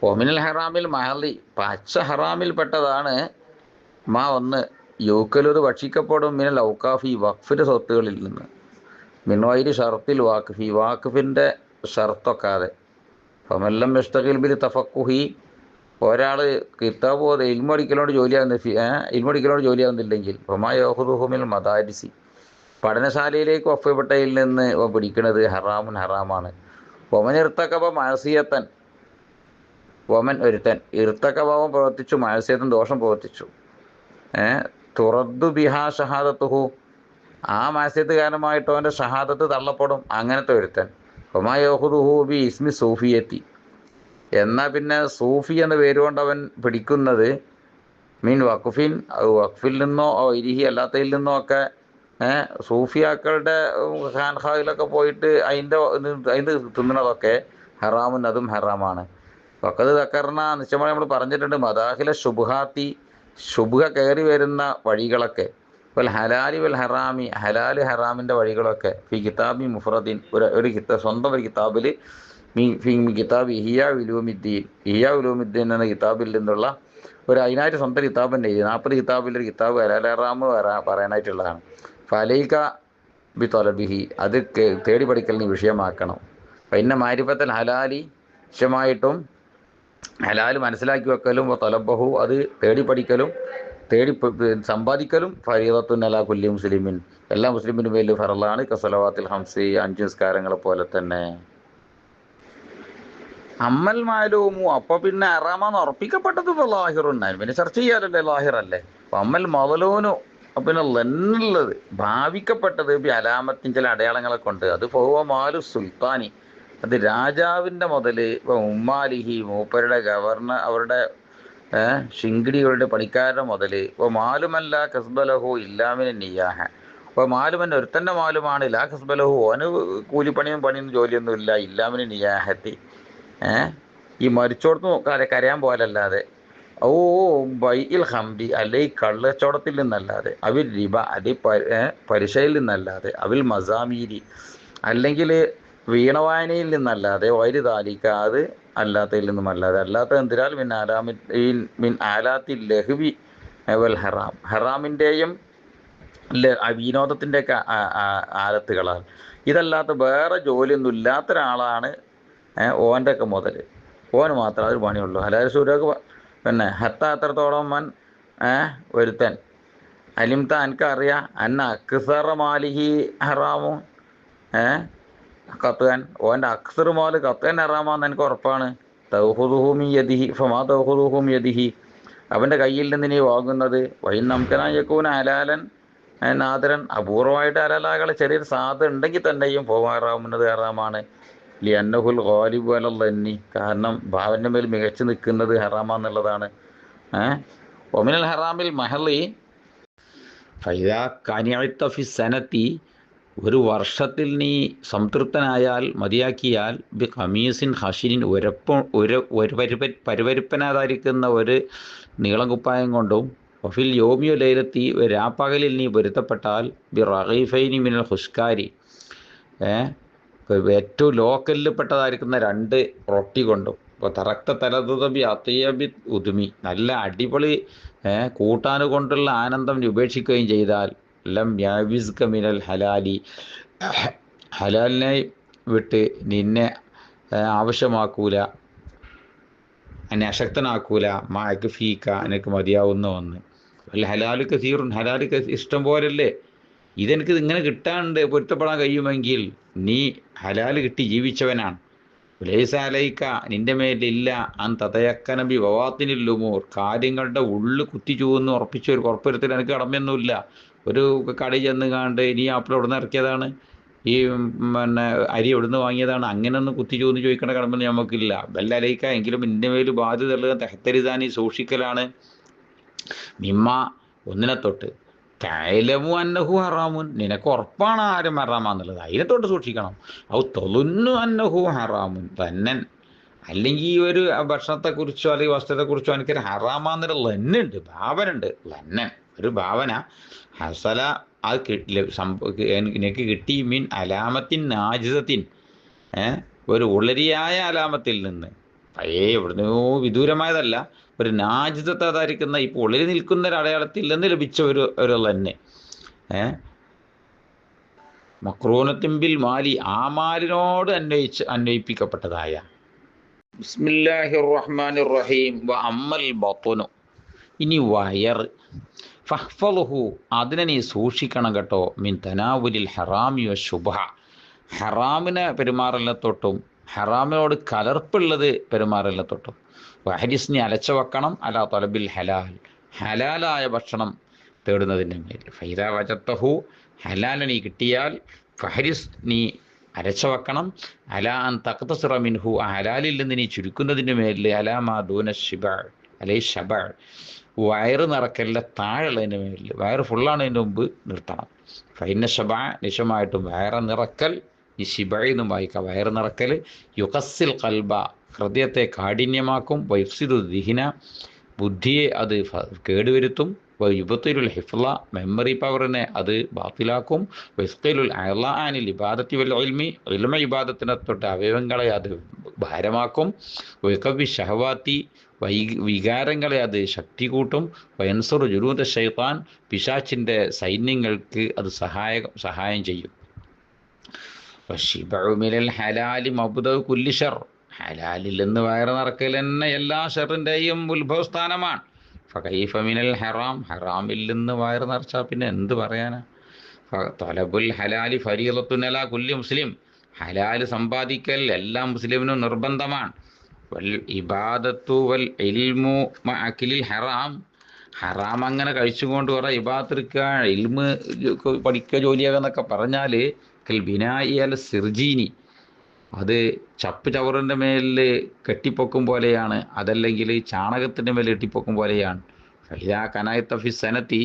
ഒമിനൽ ഹറാമിൽ മഹലി പച്ച ഹറാമിൽപ്പെട്ടതാണ് മാ ഒന്ന് യൂക്കലൂത് ഭക്ഷിക്കപ്പെടും മിനൽ ഔക്കാഫി വഖഫിൻ്റെ സ്വത്തുകളിൽ നിന്ന് മിൻവൈരി ഷർത്തിൽ വാഖഫി വാഖഫിൻ്റെ ഷർത്തൊക്കാതെ ഫമല്ലം യസ്തഖിൽ ബിൽ തഫക്കുഹി ഒരാൾ കിതാബ് ഓതി ഇൽമടിക്കലോട് ജോലിയാകുന്നില്ലെങ്കിൽ ഫമായോഹുദുഹുമിൽ മദാരിസി പഠനശാലയിലേക്ക് വഫപ്പെട്ടതിൽ നിന്ന് പിടിക്കുന്നത് ഹറാമുൻ ഹറാമാണ്. ഒമൻ ഇർത്തക്കബ മഅസിയത്തൻ ഒമൻ ഒരുത്തൻ ഇർത്തക്കബാവം പ്രവർത്തിച്ചു മഅസിയത്തൻ ദോഷം പ്രവർത്തിച്ചു തുറദ്ദു ബിഹാ ഷഹാദത്തുഹു ആ മഅസിയത്ത് കാരണമായിട്ട് അവൻ്റെ ഷഹാദത്ത് തള്ളപ്പെടും. അങ്ങനത്തെ ഒരുത്തൻ ഫമായോഹുദുഹു ബി ഇസ്മി സൂഫിയത്തി എന്നാൽ പിന്നെ സൂഫി എന്ന പേരുകൊണ്ട് അവൻ പിടിക്കുന്നത് മീൻ വഖഫിൻ വഖഫിൽ നിന്നോ ഇരിഹി അല്ലാത്തതിൽ നിന്നോ ഒക്കെ സൂഫിയാക്കളുടെ ഖാൻഖായിലൊക്കെ പോയിട്ട് അതിൻ്റെ തിന്നണതൊക്കെ ഹറാമുൻ അതും ഹറാമാണ്. വക്കത് തക്കറിന നിശ്ചയമായി നമ്മൾ പറഞ്ഞിട്ടുണ്ട് മദാഹില ശുബ്ഹാത്തി ശുബ്ഹ കയറി വരുന്ന വഴികളൊക്കെ വൽ ഹലാലി വൽ ഹറാമി ഹലാല് ഹറാമിൻ്റെ വഴികളൊക്കെ ഫി കിതാബി മുഫ്രദിൻ ഒരു സ്വന്തം ഒരു കിതാബിൽ കിതാബ് ഇഹിയാ ഉലൂമിദ്ദീൻ ഇഹിയാ ഉലൂമിദ്ദീൻ എന്ന കിതാബിൽ നിന്നുള്ള ഒരു അതിനായിട്ട് സ്വന്തം കിതാബ് തന്നെ 40 കിതാബിലൊരു കിതാബ് ഹലാൽ ഹറാം പറയാനായിട്ടുള്ളതാണ്. ഫലൈക ബി തൊലബിഹി അത് തേടി പഠിക്കലിന് വിഷയമാക്കണം. പിന്നെ മാരിഫത്തൽ ഹലാലി വിഷയമായിട്ടും ഹലാൽ മനസ്സിലാക്കി വെക്കലും തൊലബഹു അത് തേടി പഠിക്കലും തേടി സമ്പാദിക്കലും ഫരീദത്തുൻ അലാ കുല്ലി മുസ്ലിമിൻ എല്ലാ മുസ്ലിമിനും വലിയ ഫറലാണ് കസലവാത്തിൽ ഹംസി 5 നിസ്കാരങ്ങളെ പോലെ തന്നെ. അമ്മൽ മാലൂമു അപ്പോൾ പിന്നെ ഹറാമാന്ന് ഉറപ്പിക്കപ്പെട്ടത് ലാഹിറുണ്ടായിരുന്നു പിന്നെ ചർച്ച ചെയ്യാറല്ലേ ലാഹിറല്ലേ. അപ്പം അമ്മൽ മവലൂനു പിന്നെ ലന്നുള്ളത് ഭാവിക്കപ്പെട്ടത് അലാമത്തിൻ ചില അടയാളങ്ങളെ കൊണ്ട് അത് ഫഹുവ മാലു സുൽത്താനി അത് രാജാവിൻ്റെ മുതൽ ഉമ്മാലിഹി മൂപ്പരുടെ ഗവർണർ അവരുടെ ശിങ്കിടികളുടെ പണിക്കാരുടെ മുതൽ ഇപ്പോൾ മാലുമല്ല കസ്ബലഹു ഇല്ലാമിന് നിയാഹ അപ്പോൾ മാലുമൻ ഒരുത്തൻ്റെ മാലുമാണ് ലാ കസ്ബലഹു ഓന് പണിയും ജോലിയൊന്നും ഇല്ല ഇല്ലാമിന് നിയാഹത്തി ഈ മരിച്ചോടത്ത് കരയാൻ പോലല്ലാതെ ഓ ബൈഇൽ ഹംദി അല്ലെ ഈ കള്ളച്ചോടത്തിൽ നിന്നല്ലാതെ അവിൽ റിബ അല്ലെ പലിശയിൽ നിന്നല്ലാതെ അവിൽ മസാമീരി അല്ലെങ്കിൽ വീണവായനയിൽ നിന്നല്ലാതെ വൈര് താലിക്ക അത് അല്ലാത്തതിൽ നിന്നുമല്ലാതെ അല്ലാത്ത എന്തിനാൽ മിൻ ആലാത്തി ലഹ്വി വൽ ഹറാം ഹറാമിൻ്റെയും വിനോദത്തിൻ്റെയൊക്കെ ആലത്തുകളാൽ ഇതല്ലാത്ത വേറെ ജോലിയൊന്നും ഇല്ലാത്ത ഒരാളാണ് ഓൻ്റെ ഒക്കെ മുതൽ ഓന് മാത്രം അതൊരു പണിയുള്ളൂ. ഹലാൽ സൂര്യൊക്കെ പിന്നെ ഹത്ത അത്രത്തോളം മൻ ഒരുത്തൻ അലിംത എനിക്കറിയാം അന്ന അക്സറ മാലിഹി ഹറാമു കത്തുകാൻ ഓൻ്റെ അക്സർ മാല് കത്തുകാൻ ഹറാമാന്ന് എനിക്ക് ഉറപ്പാണ്. തൗഹുദുഹുമി യദിഹി ഫമാ തൗഹുദുഹും യദിഹി അവൻ്റെ കയ്യിൽ നിന്ന് നീ വാങ്ങുന്നത് വൈൻ നമുക്കനായക്കൂന ഹലാലൻ നാദരൻ അപൂർവമായിട്ട് ഹലാലാകളെ ചെറിയൊരു സാധനം ഉണ്ടെങ്കിൽ തന്നെയും ഹറാമുന്നത് ഹറാമാണ്. ലി അന്നഹുൽ ഗാലിബു അലല്ലന്നി കാരണം ഭാവൻ്റെ മേൽ മികച്ചു നിൽക്കുന്നത് ഹറാമാന്നുള്ളതാണ്. ഒമിനൽ ഹറാമിൽ മഹലി ഫൈദാ കാനിഅത്ത ഫി സനത്തി ഒരു വർഷത്തിൽ നീ സംതൃപ്തനായാൽ മതിയാക്കിയാൽ ബി ഖമീസിൻ ഹഷിനിൻ പരുവരുപ്പനായിരിക്കുന്ന ഒരു നീളം കുപ്പായം കൊണ്ടും വഫിൽ യോമിയോ ലൈലത്തി രാപ്പകലിൽ നീ പൊരുത്തപ്പെട്ടാൽ ബി റഗീഫൈനി മിനൽ ഹുഷ്കാരി ഏറ്റവും ലോക്കലിൽ പെട്ടതായിരിക്കുന്ന 2 റൊട്ടി കൊണ്ടും ഇപ്പോൾ തറക്ത തലതുതബി അത്തയ്യബി ഉദുമി നല്ല അടിപൊളി കൂട്ടാൻ കൊണ്ടുള്ള ആനന്ദം ഉപേക്ഷിക്കുകയും ചെയ്താൽ ലം യാവിസ്ക മിനൽ ഹലാലി ഹലാലിനെ വിട്ട് നിന്നെ ആവശ്യമാക്കൂല എന്നെ അശക്തനാക്കൂല മാഫീക്ക എനിക്ക് മതിയാവുന്ന ഒന്ന് അല്ല ഹലാല് കസീറുൻ ഹലാല് ഇഷ്ടം പോലല്ലേ ഇതെനിക്ക് ഇങ്ങനെ കിട്ടാണ്ട് പൊരുത്തപ്പെടാൻ കഴിയുമെങ്കിൽ നീ ഹലാല് കിട്ടി ജീവിച്ചവനാണ്. ലൈസാലൈക്ക നിൻ്റെ മേലില്ല അൻ തതയക്കനബി വവാത്തിനില്ലുമൂർ കാര്യങ്ങളുടെ ഉള്ളു കുത്തി ചൂന്ന് ഉറപ്പിച്ച ഒരു ഉറപ്പുവരുത്തിൽ എനിക്ക് കടമയൊന്നുമില്ല. ഒരു കടയിൽ ചെന്ന് കാണ്ട് നീ ആപ്പിൾ എവിടെ നിന്ന് ഇറക്കിയതാണ് ഈ പിന്നെ അരി എവിടെ നിന്ന് വാങ്ങിയതാണ് അങ്ങനെയൊന്നും കുത്തി ചൂന്ന് ചോദിക്കേണ്ട കടമയൊന്നും നമുക്കില്ല. ബല്ലലൈക്ക എങ്കിലും നിൻ്റെ മേൽ ബാധ്യതയുള്ള തെഹത്തരിതാനി സൂക്ഷിക്കലാണ് മിമ്മ ഒന്നിനെ തൊട്ട് കൈലമു അന്നഹു ഹറാമുൻ നിനക്ക് ഉറപ്പാണ് ആരും ഹറാമാന്നുള്ളത് അതിനെ തൊട്ട് സൂക്ഷിക്കണം. ഔ തൊലുന്നു അന്നഹു ഹറാമുൻ തന്നൻ അല്ലെങ്കിൽ ഈ ഒരു ഭക്ഷണത്തെക്കുറിച്ചോ അല്ലെങ്കിൽ വസ്ത്രത്തെക്കുറിച്ചോ എനിക്കൊരു ഹറാമാന്നൊരു ലന്നുണ്ട് ഭാവനുണ്ട് ലന്നൻ ഒരു ഭാവന ഹസല അത് എനിക്ക് കിട്ടി മീൻ അലാമത്തിൻ നാജിസത്തിൻ ഒരു ഉളരിയായ അലാമത്തിൽ നിന്ന് എവിടുന്നോ വിദൂരമായതല്ല, ഒരു നാജിതത്തെ ധരിക്കുന്ന ഇപ്പോൾ ഉള്ളിൽ നിൽക്കുന്ന ഒരു അടയാളത്തിൽ നിന്ന് ലഭിച്ച ഒരു തന്നെ മക്രൂനത്തിമ്പിൽ മാലി, ആ മാലിനോട് അന്വയിപ്പിക്കപ്പെട്ടതായ. ബിസ്മില്ലാഹിർ റഹ്മാനിർ റഹീം. വ അമ്മൽ ബത്വനു, ഇനി വയർ. ഫഹ്ഫളുഹു, അതിനെ നീ സൂക്ഷിക്കണം കേട്ടോ. മിൻ തനാവുലിൽ ഹറാമി വ ശുബ്ഹ, ഹറാമിനെ പെരുമാറലിനെ തൊട്ടും ഹറാമിനോട് കലർപ്പുള്ളത് പെരുമാറലിനെ തൊട്ടും. വഹരിസ്, നീ അലച്ച വെക്കണം. അലാ തലബിൽ ഹലാൽ, ഹലാലായ ഭക്ഷണം തേടുന്നതിൻ്റെ മേൽ. ഫൈദ വജത്തഹു, ഹലാല നീ കിട്ടിയാൽ, ഫഹരിസ് നീ അരച്ച വെക്കണം. അലാ അൻ തഖ്തസിറ മിൻഹു, ആ ഹലാലിൽ നിന്ന് നീ ചുരുക്കുന്നതിൻ്റെ മേലിൽ. അലാമാ ദൂന ഷിബഅ അലൈ ഷബഅ, വയറ് നിറക്കലിൻ്റെ താഴെയുള്ളതിൻ്റെ മേലിൽ. വയറ് ഫുള്ളാണതിൻ്റെ മുമ്പ് നിർത്തണം. ഫൈന ഷബഅ, നിശമായിട്ടും വയറ് നിറക്കൽ, ഈ ഷിബഅെന്നും വായിക്കാം. വയറ് നിറക്കൽ യുഖസ്സിൽ ഖൽബ, ഹൃദയത്തെ കാഠിന്യമാക്കും. വൈഫ്സിദു ദിഹിന, ബുദ്ധിയെ അത് കേടുവരുത്തും. യുബത്തുൽ ഹിഫ്ള, മെമ്മറി പവറിനെ അത് ബാത്തിലാക്കും. വസ്ഖിലുൽ അനിൽ ഇബാദത്തി വൽ ഇൽമി, ഇൽമ ഇബാദത്തിനെ തൊട്ട് അവയവങ്ങളെ അത് ഭാരമാക്കും. വൈകവി ഷഹവാത്തി, വികാരങ്ങളെ അത് ശക്തി കൂട്ടും. വയൻസുർ ജുനൂദ ശൈത്താൻ, പിശാച്ചിൻ്റെ സൈന്യങ്ങൾക്ക് അത് സഹായം ചെയ്യും. വശിബഉ മിനൽ ഹലാലി മബ്ദഉ കുല്ലി ശർ, ഹലാലിൽ നിന്ന് വയറ് നിറക്കൽ തന്നെ എല്ലാ ഷറിൻ്റെയും ഉത്ഭവസ്ഥാനമാണ്. ഫകൈഫ മിനൽ ഹറാം, ഹറാമിൽ നിന്ന് വയറ് നിറച്ചാൽ പിന്നെ എന്ത് പറയാനാ. തലബുൽ ഹലാലി ഫരീളത്തുൻ അലാ കുല്ലി മുസ്ലിം, ഹലാൽ സമ്പാദിക്കൽ എല്ലാ മുസ്ലിമിനും നിർബന്ധമാണ്. വൽ ഇബാദത്തു വൽ ഇൽമു മഅകിലിൽ ഹറാം, ഹറാം അങ്ങനെ കഴിച്ചുകൊണ്ട് കുറേ ഇബാദത്തെടുക്കുക, ഇൽമ് പഠിക്കുക, ജോലിയാകുക എന്നൊക്കെ പറഞ്ഞാൽ കൽ ബിനായി അൽ സിർജീനി, അത് ചപ്പ് ചവറിൻ്റെ മേലിൽ കെട്ടിപ്പൊക്കും പോലെയാണ്. അതല്ലെങ്കിൽ ചാണകത്തിൻ്റെ മേൽ കെട്ടിപ്പൊക്കും പോലെയാണ്. ഫൈദാ കനായത്ത ഫി സനത്തി,